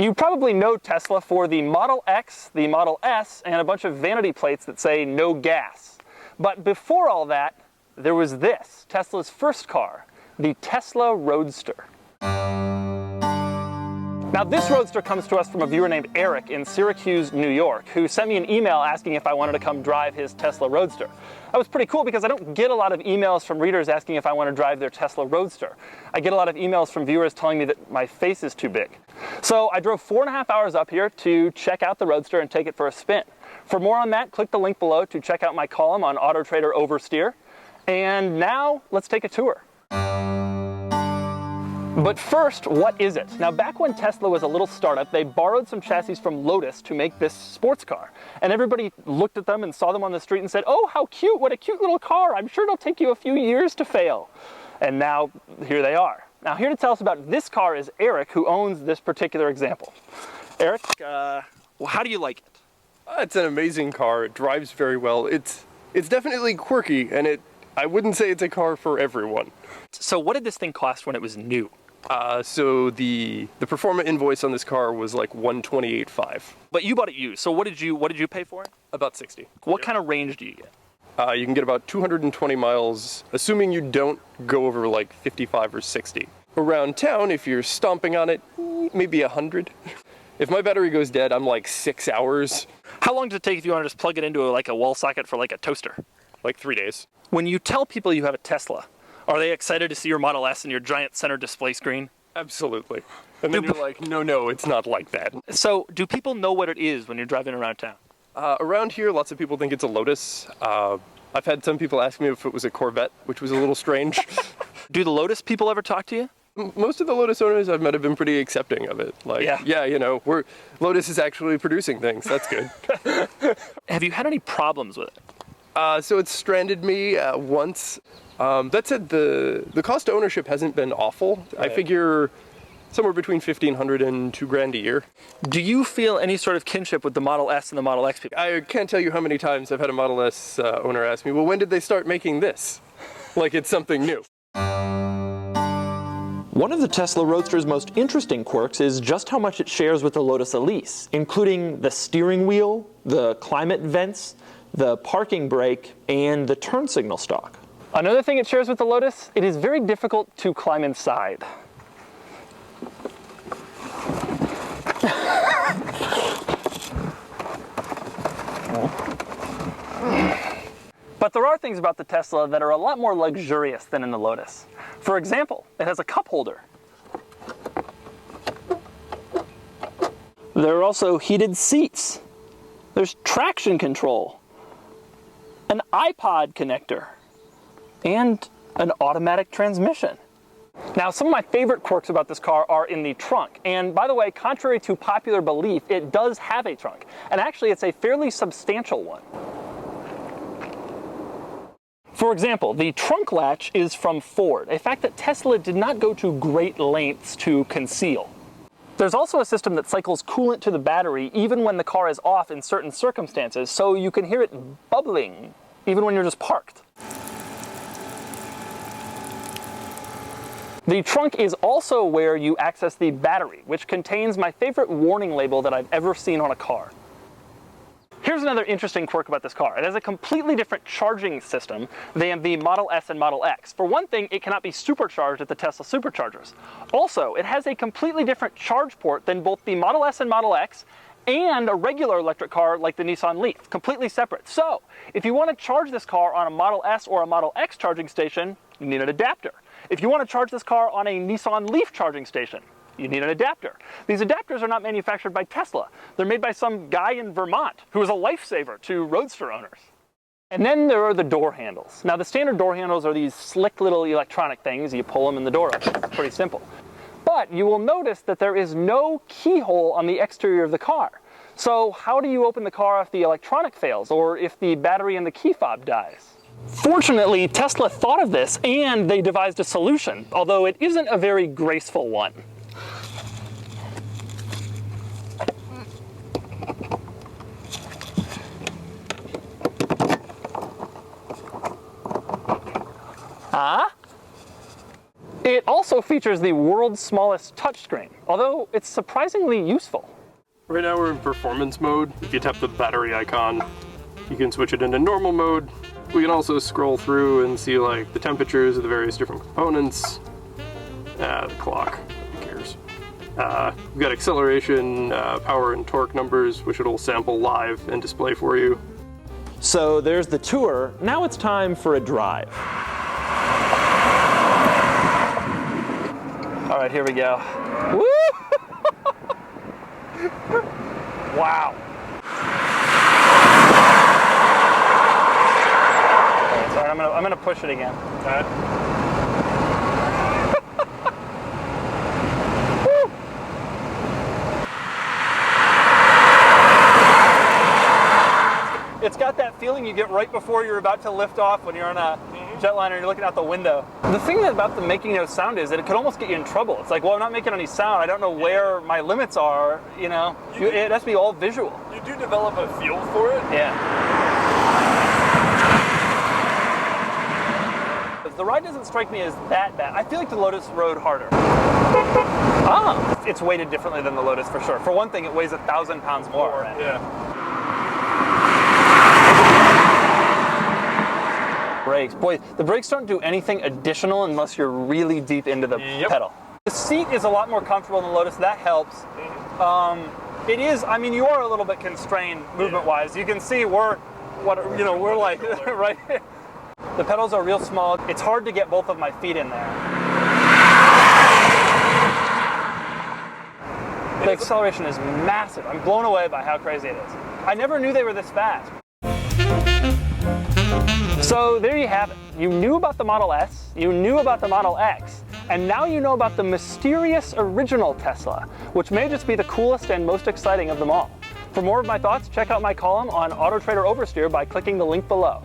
You probably know Tesla for the Model X, the Model S, and a bunch of vanity plates that say no gas. But before all that, there was this, Tesla's first car, the Tesla Roadster. Now this Roadster comes to us from a viewer named Eric in Syracuse, New York, who sent me an email asking if I wanted to come drive his Tesla Roadster. That was pretty cool because I don't get a lot of emails from readers asking if I want to drive their Tesla Roadster. I get a lot of emails from viewers telling me that my face is too big. So I drove 4.5 hours up here to check out the Roadster and take it for a spin. For more on that, click the link below to check out my column on Auto Trader Oversteer. And now let's take a tour. But first, what is it? Now, back when Tesla was a little startup, they borrowed some chassis from Lotus to make this sports car. And everybody looked at them and saw them on the street and said, oh, how cute, what a cute little car. I'm sure it'll take you a few years to fail. And now, here they are. Now, here to tell us about this car is Eric, who owns this particular example. Eric, well, how do you like it? It's an amazing car. It drives very well. It's definitely quirky, and I wouldn't say it's a car for everyone. So what did this thing cost when it was new? So the performance invoice on this car was like $128,500. But you bought it used, so what did you pay for it? About $60,000. What kind of range do you get? You can get about 220 miles, assuming you don't go over like 55 or 60. Around town, if you're stomping on it, maybe 100. If my battery goes dead, I'm like 6 hours. How long does it take if you want to just plug it into like a wall socket for like a toaster? Like 3 days. When you tell people you have a Tesla, are they excited to see your Model S and your giant center display screen? Absolutely. And then you're like, no, it's not like that. So, do people know what it is when you're driving around town? Around here, lots of people think it's a Lotus. I've had some people ask me if it was a Corvette, which was a little strange. Do the Lotus people ever talk to you? Most of the Lotus owners I've met have been pretty accepting of it. Like, yeah, you know, Lotus is actually producing things. That's good. Have you had any problems with it? So it's stranded me once. That said, the cost of ownership hasn't been awful. Right. I figure somewhere between $1,500 and $2,000 a year. Do you feel any sort of kinship with the Model S and the Model X people? I can't tell you how many times I've had a Model S owner ask me, well, when did they start making this? Like it's something new. One of the Tesla Roadster's most interesting quirks is just how much it shares with the Lotus Elise, including the steering wheel, the climate vents, the parking brake, and the turn signal stalk. Another thing it shares with the Lotus, it is very difficult to climb inside. But there are things about the Tesla that are a lot more luxurious than in the Lotus. For example, it has a cup holder. There are also heated seats. There's traction control, an iPod connector, and an automatic transmission. Now, some of my favorite quirks about this car are in the trunk. And by the way, contrary to popular belief, it does have a trunk. And actually, it's a fairly substantial one. For example, the trunk latch is from Ford, a fact that Tesla did not go to great lengths to conceal. There's also a system that cycles coolant to the battery even when the car is off in certain circumstances, so you can hear it bubbling even when you're just parked. The trunk is also where you access the battery, which contains my favorite warning label that I've ever seen on a car. Here's another interesting quirk about this car. It has a completely different charging system than the Model S and Model X. For one thing, it cannot be supercharged at the Tesla superchargers. Also, it has a completely different charge port than both the Model S and Model X and a regular electric car like the Nissan Leaf, completely separate. So, if you want to charge this car on a Model S or a Model X charging station, you need an adapter. If you want to charge this car on a Nissan Leaf charging station, you need an adapter. These adapters are not manufactured by Tesla. They're made by some guy in Vermont who is a lifesaver to Roadster owners. And then there are the door handles. Now, the standard door handles are these slick little electronic things. You pull them and the door opens. It's pretty simple. But you will notice that there is no keyhole on the exterior of the car. So how do you open the car if the electronic fails or if the battery in the key fob dies? Fortunately, Tesla thought of this and they devised a solution, although it isn't a very graceful one. It also also features the world's smallest touchscreen, although it's surprisingly useful. Right now we're in performance mode. If you tap the battery icon, you can switch it into normal mode. We can also scroll through and see like the temperatures of the various different components. The clock, who cares? We've got acceleration, power and torque numbers, which it'll sample live and display for you. So there's the tour. Now it's time for a drive. All right, here we go. Woo! Wow. Sorry, I'm gonna push it again. Okay. Woo! It's got that feeling you get right before you're about to lift off when you're on a jetliner and you're looking out the window. The thing about the making no sound is that it could almost get you in trouble. It's like, well, I'm not making any sound. I don't know where my limits are, you know? It has to be all visual. You do develop a feel for it. Yeah. The ride doesn't strike me as that bad. I feel like the Lotus rode harder. Ah, it's weighted differently than the Lotus for sure. For one thing, it weighs 1,000 pounds more. Yeah. Brakes. Boy, the brakes don't do anything additional unless you're really deep into the pedal. The seat is a lot more comfortable in the Lotus. That helps. It is, I mean, you are a little bit constrained movement-wise. You can see we're like, right? The pedals are real small. It's hard to get both of my feet in there. The acceleration is massive. I'm blown away by how crazy it is. I never knew they were this fast. So there you have it. You knew about the Model S, you knew about the Model X, and now you know about the mysterious original Tesla, which may just be the coolest and most exciting of them all. For more of my thoughts, check out my column on Auto Trader Oversteer by clicking the link below.